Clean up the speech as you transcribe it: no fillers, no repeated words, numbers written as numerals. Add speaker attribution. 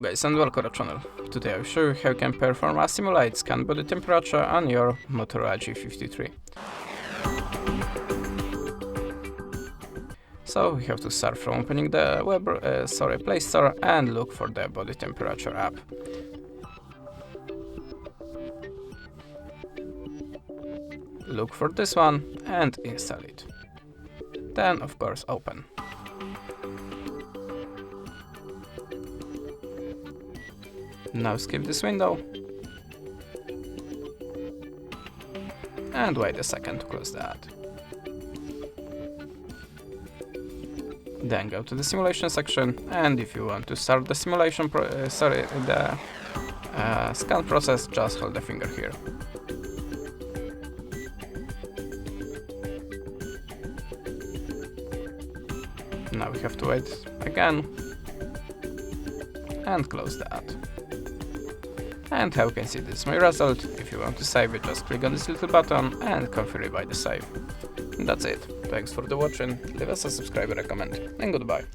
Speaker 1: Guys, and welcome to the channel. Today I'll show you how you can perform a simulate scan body temperature on your Motorola G53. So we have to start from opening the Play Store and look for the body temperature app. Look for this one and install it. Then of course open. Now skip this window and wait a second to close the ad. Then go to the simulation section, and if you want to start the simulation scan process, just hold the finger here. Now we have to wait again and close the ad. And how you can see, this is my result. If you want to save it, just click on this little button and confirm by the save. And that's it. Thanks for the watching, leave us a subscribe and a comment, and goodbye.